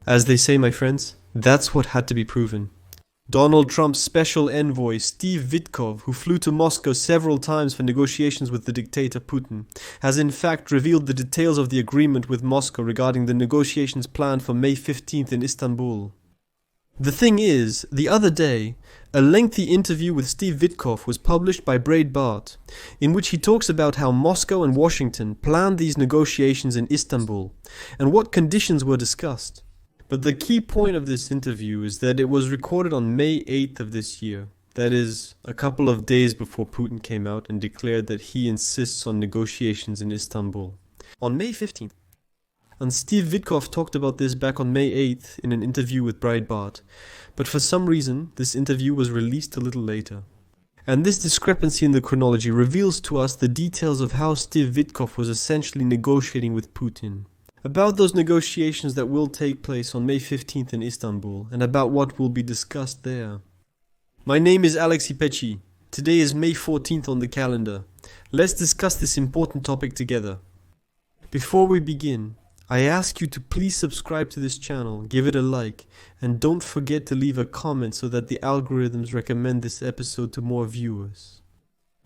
As they say, my friends, that's what had to be proven. Donald Trump's special envoy, Steve Whitkoff, who flew to Moscow several times for negotiations with the dictator Putin, has in fact revealed the details of the agreement with Moscow regarding the negotiations planned for May 15th in Istanbul. The thing is, the other day, a lengthy interview with Steve Whitkoff was published by Breitbart, in which he talks about how Moscow and Washington planned these negotiations in Istanbul, and what conditions were discussed. But the key point of this interview is that it was recorded on May 8th of this year, that is, a couple of days before Putin came out and declared that he insists on negotiations in Istanbul. On May 15th. And Steve Whitkoff talked about this back on May 8th in an interview with Breitbart, but for some reason this interview was released a little later. And this discrepancy in the chronology reveals to us the details of how Steve Whitkoff was essentially negotiating with Putin. About those negotiations that will take place on May 15th in Istanbul, and about what will be discussed there. My name is Alexei Pechi. Today is May 14th on the calendar. Let's discuss this important topic together. Before we begin, I ask you to please subscribe to this channel, give it a like, and don't forget to leave a comment so that the algorithms recommend this episode to more viewers.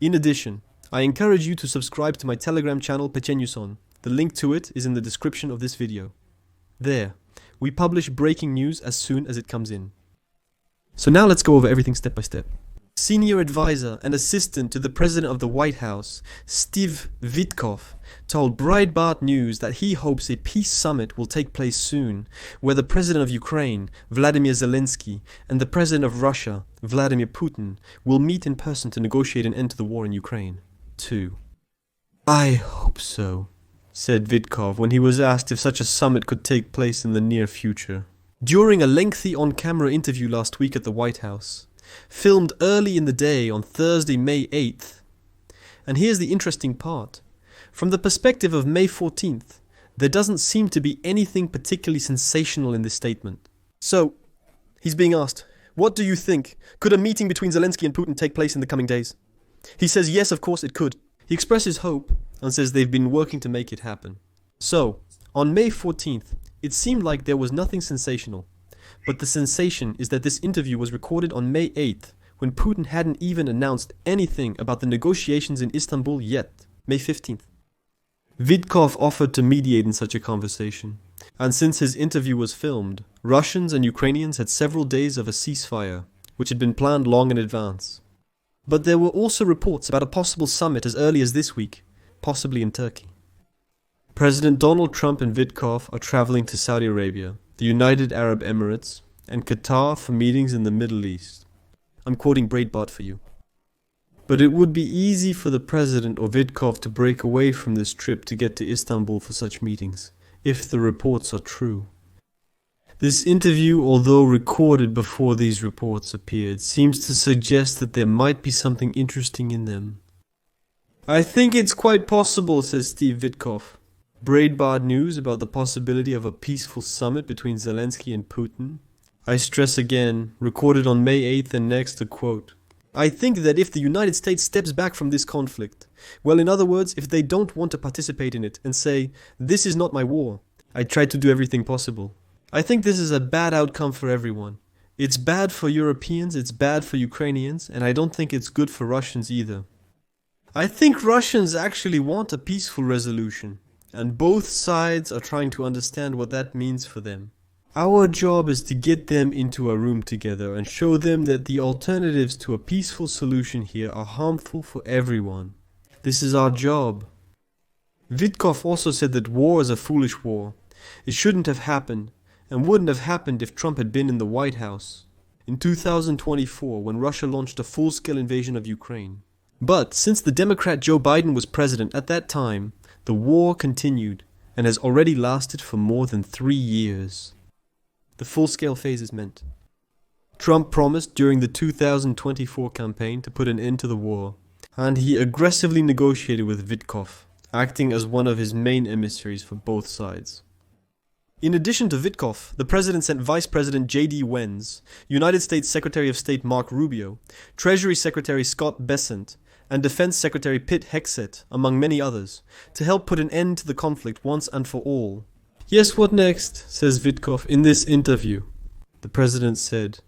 In addition, I encourage you to subscribe to my Telegram channel Pechenyuson. The link to it is in the description of this video. There, we publish breaking news as soon as it comes in. So now let's go over everything step by step. Senior advisor and assistant to the president of the White House, Steve Whitkoff, told Breitbart News that he hopes a peace summit will take place soon, where the president of Ukraine, Vladimir Zelensky, and the president of Russia, Vladimir Putin, will meet in person to negotiate an end to the war in Ukraine. 2. I hope so, said Whitkoff when he was asked if such a summit could take place in the near future. During a lengthy on-camera interview last week at the White House, filmed early in the day on Thursday, May 8th. And here's the interesting part. From the perspective of May 14th, there doesn't seem to be anything particularly sensational in this statement. So, he's being asked, what do you think? Could a meeting between Zelensky and Putin take place in the coming days? He says yes, of course it could. He expresses hope and says they've been working to make it happen. So, on May 14th, it seemed like there was nothing sensational. But the sensation is that this interview was recorded on May 8th, when Putin hadn't even announced anything about the negotiations in Istanbul yet, May 15th. Whitkoff offered to mediate in such a conversation, and since his interview was filmed, Russians and Ukrainians had several days of a ceasefire, which had been planned long in advance. But there were also reports about a possible summit as early as this week, possibly in Turkey. President Donald Trump and Whitkoff are traveling to Saudi Arabia, the United Arab Emirates, and Qatar for meetings in the Middle East. I'm quoting Breitbart for you. But it would be easy for the president or Whitkoff to break away from this trip to get to Istanbul for such meetings, if the reports are true. This interview, although recorded before these reports appeared, seems to suggest that there might be something interesting in them. I think it's quite possible, says Steve Whitkoff. Breitbart News about the possibility of a peaceful summit between Zelensky and Putin. I stress again, recorded on May 8th and next, a quote. I think that if the United States steps back from this conflict, well, in other words, if they don't want to participate in it and say, this is not my war, I tried to do everything possible. I think this is a bad outcome for everyone. It's bad for Europeans, it's bad for Ukrainians, and I don't think it's good for Russians either. I think Russians actually want a peaceful resolution, and both sides are trying to understand what that means for them. Our job is to get them into a room together and show them that the alternatives to a peaceful solution here are harmful for everyone. This is our job. Whitkoff also said that war is a foolish war. It shouldn't have happened, and wouldn't have happened if Trump had been in the White House in 2024 when Russia launched a full-scale invasion of Ukraine. But since the Democrat Joe Biden was president at that time, the war continued and has already lasted for more than 3 years. The full-scale phase is meant. Trump promised during the 2024 campaign to put an end to the war, and he aggressively negotiated with Whitkoff, acting as one of his main emissaries for both sides. In addition to Whitkoff, the president sent Vice President J.D. Vance, United States Secretary of State Mark Rubio, Treasury Secretary Scott Bessent, and Defense Secretary Pete Hegseth, among many others, to help put an end to the conflict once and for all. Yes, what next? Says Whitkoff in this interview. The president said,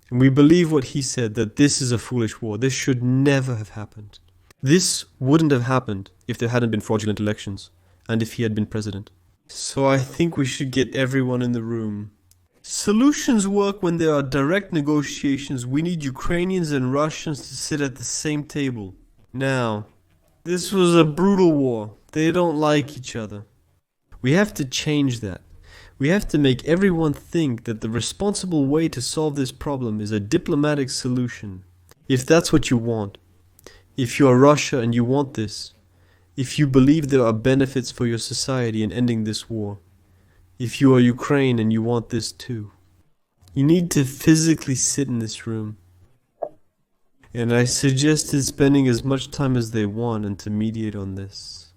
and we believe what he said, that this is a foolish war. This should never have happened. This wouldn't have happened if there hadn't been fraudulent elections, and if he had been president. So I think we should get everyone in the room. Solutions work when there are direct negotiations. We need Ukrainians and Russians to sit at the same table. Now, this was a brutal war. They don't like each other. We have to change that. We have to make everyone think that the responsible way to solve this problem is a diplomatic solution. If that's what you want, if you are Russia and you want this, if you believe there are benefits for your society in ending this war, if you are Ukraine and you want this too, you need to physically sit in this room. And I suggested spending as much time as they want and to mediate on this.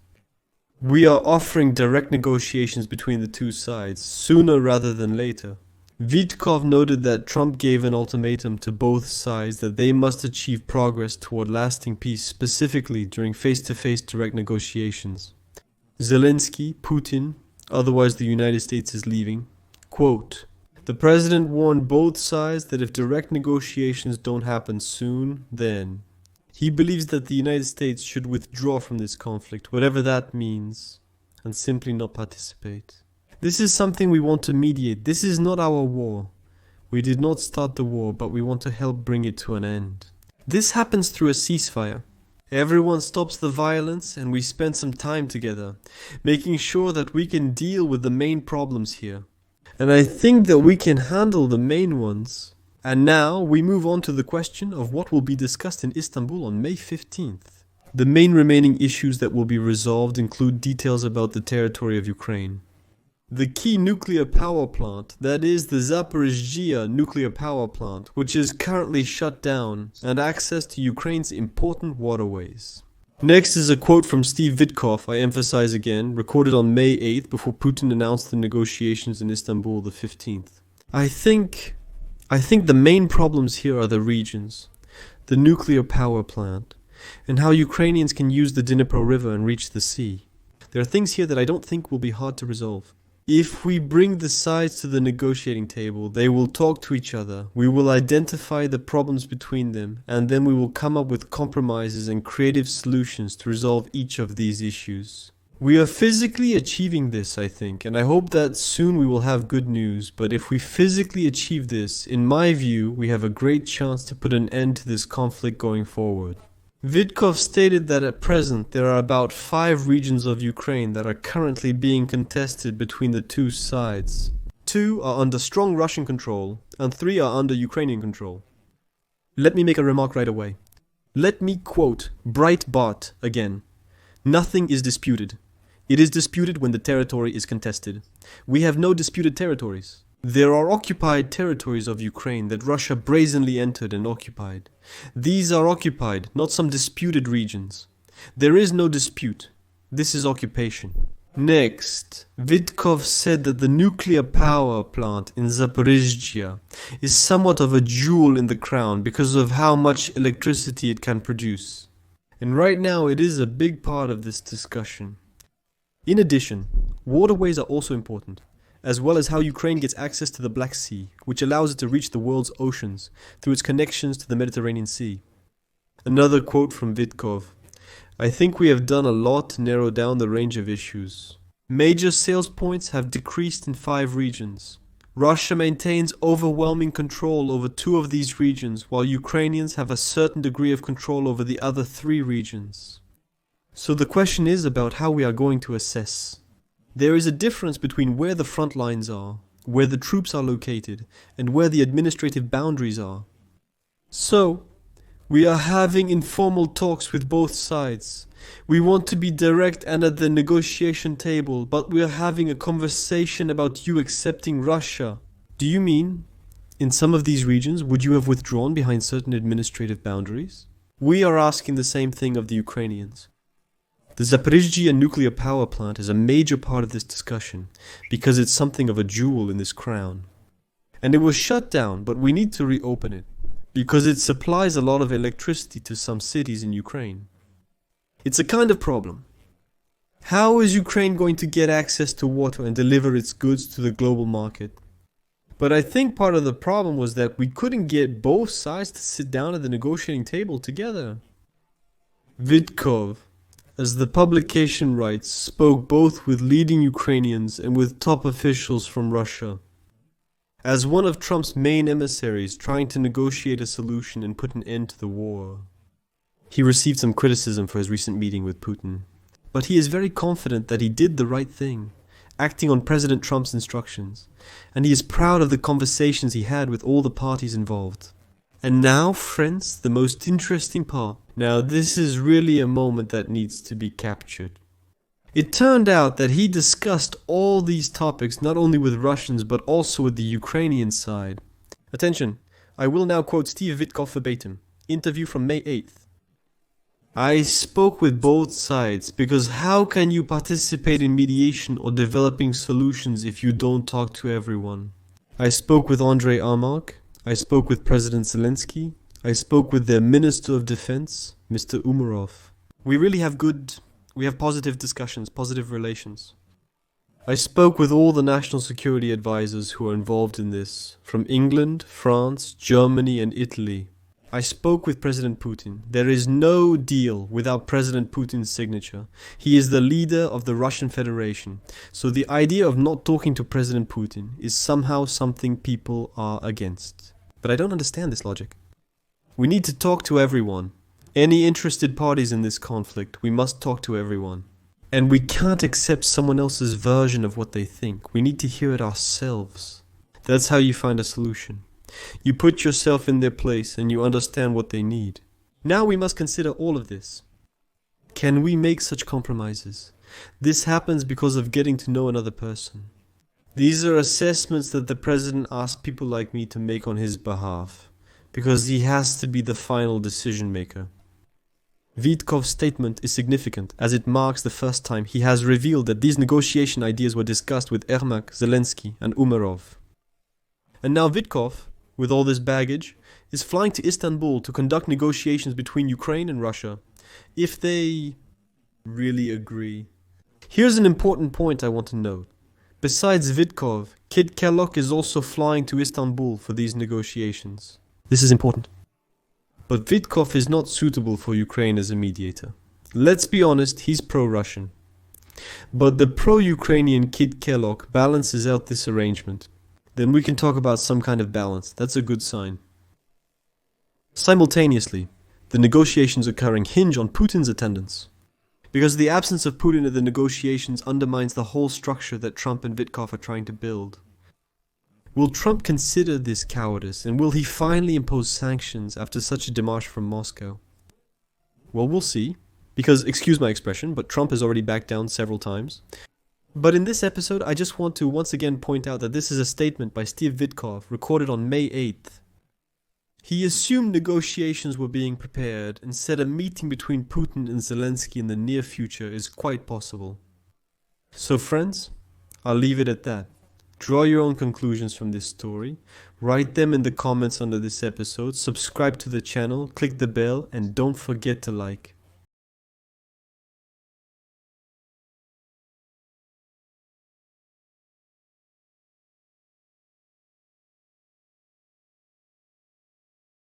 We are offering direct negotiations between the two sides, sooner rather than later. Whitkoff noted that Trump gave an ultimatum to both sides that they must achieve progress toward lasting peace, specifically during face-to-face direct negotiations. Zelensky, Putin, otherwise the United States is leaving, quote, "The president warned both sides that if direct negotiations don't happen soon, then he believes that the United States should withdraw from this conflict, whatever that means, and simply not participate. This is something we want to mediate. This is not our war. We did not start the war, but we want to help bring it to an end. This happens through a ceasefire. Everyone stops the violence and we spend some time together, making sure that we can deal with the main problems here. And I think that we can handle the main ones. And now we move on to the question of what will be discussed in Istanbul on May 15th. The main remaining issues that will be resolved include details about the territory of Ukraine. The key nuclear power plant, that is the Zaporizhzhia nuclear power plant, which is currently shut down, and access to Ukraine's important waterways. Next is a quote from Steve Whitkoff, I emphasize again, recorded on May 8th before Putin announced the negotiations in Istanbul the 15th. I think the main problems here are the regions, the nuclear power plant, and how Ukrainians can use the Dnipro River and reach the sea. There are things here that I don't think will be hard to resolve. If we bring the sides to the negotiating table, they will talk to each other, we will identify the problems between them, and then we will come up with compromises and creative solutions to resolve each of these issues. We are physically achieving this, I think, and I hope that soon we will have good news, but if we physically achieve this, in my view, we have a great chance to put an end to this conflict going forward. Whitkoff stated that at present there are about 5 regions of Ukraine that are currently being contested between the two sides. 2 are under strong Russian control, and 3 are under Ukrainian control. Let me make a remark right away. Let me quote Breitbart again. Nothing is disputed. It is disputed when the territory is contested. We have no disputed territories. There are occupied territories of Ukraine that Russia brazenly entered and occupied. These are occupied, not some disputed regions. There is no dispute. This is occupation. Next, Whitkoff said that the nuclear power plant in Zaporizhzhia is somewhat of a jewel in the crown because of how much electricity it can produce. And right now it is a big part of this discussion. In addition, waterways are also important, as well as how Ukraine gets access to the Black Sea, which allows it to reach the world's oceans through its connections to the Mediterranean Sea. Another quote from Whitkoff. I think we have done a lot to narrow down the range of issues. Major sales points have decreased in 5 regions. Russia maintains overwhelming control over 2 of these regions, while Ukrainians have a certain degree of control over the other 3 regions. So the question is about how we are going to assess. There is a difference between where the front lines are, where the troops are located, and where the administrative boundaries are. So, we are having informal talks with both sides. We want to be direct and at the negotiation table, but we are having a conversation about you accepting Russia. Do you mean, in some of these regions, would you have withdrawn behind certain administrative boundaries? We are asking the same thing of the Ukrainians. The Zaporizhzhia nuclear power plant is a major part of this discussion because it's something of a jewel in this crown. And it was shut down, but we need to reopen it because it supplies a lot of electricity to some cities in Ukraine. It's a kind of problem. How is Ukraine going to get access to water and deliver its goods to the global market? But I think part of the problem was that we couldn't get both sides to sit down at the negotiating table together. Whitkoff, as the publication writes, spoke both with leading Ukrainians and with top officials from Russia. As one of Trump's main emissaries trying to negotiate a solution and put an end to the war. He received some criticism for his recent meeting with Putin. But he is very confident that he did the right thing, acting on President Trump's instructions, and he is proud of the conversations he had with all the parties involved. And now, friends, the most interesting part. Now, this is really a moment that needs to be captured. It turned out that he discussed all these topics not only with Russians but also with the Ukrainian side. Attention, I will now quote Steve Whitkoff verbatim, interview from May 8th. I spoke with both sides because how can you participate in mediation or developing solutions if you don't talk to everyone? I spoke with Andrei Armak, I spoke with President Zelensky, I spoke with their Minister of Defense, Mr. Umarov. We have positive discussions, positive relations. I spoke with all the national security advisors who are involved in this, from England, France, Germany and Italy. I spoke with President Putin. There is no deal without President Putin's signature. He is the leader of the Russian Federation. So the idea of not talking to President Putin is somehow something people are against. But I don't understand this logic. We need to talk to everyone. Any interested parties in this conflict, we must talk to everyone. And we can't accept someone else's version of what they think. We need to hear it ourselves. That's how you find a solution. You put yourself in their place and you understand what they need. Now we must consider all of this. Can we make such compromises? This happens because of getting to know another person. These are assessments that the president asks people like me to make on his behalf, because he has to be the final decision maker. Whitkoff's statement is significant as it marks the first time he has revealed that these negotiation ideas were discussed with Ermak, Zelensky and Umarov. And now Whitkoff, with all this baggage, is flying to Istanbul to conduct negotiations between Ukraine and Russia, if they really agree. Here's an important point I want to note. Besides Whitkoff, Kid Kellogg is also flying to Istanbul for these negotiations. This is important. But Whitkoff is not suitable for Ukraine as a mediator. Let's be honest, he's pro-Russian. But the pro-Ukrainian Kid Kellogg balances out this arrangement. Then we can talk about some kind of balance. That's a good sign. Simultaneously, the negotiations occurring hinge on Putin's attendance. Because the absence of Putin at the negotiations undermines the whole structure that Trump and Whitkoff are trying to build. Will Trump consider this cowardice, and will he finally impose sanctions after such a démarche from Moscow? Well, we'll see. Because, excuse my expression, but Trump has already backed down several times. But in this episode, I just want to once again point out that this is a statement by Steve Whitkoff recorded on May 8th. He assumed negotiations were being prepared and said a meeting between Putin and Zelensky in the near future is quite possible. So friends, I'll leave it at that. Draw your own conclusions from this story, write them in the comments under this episode, subscribe to the channel, click the bell, and don't forget to like.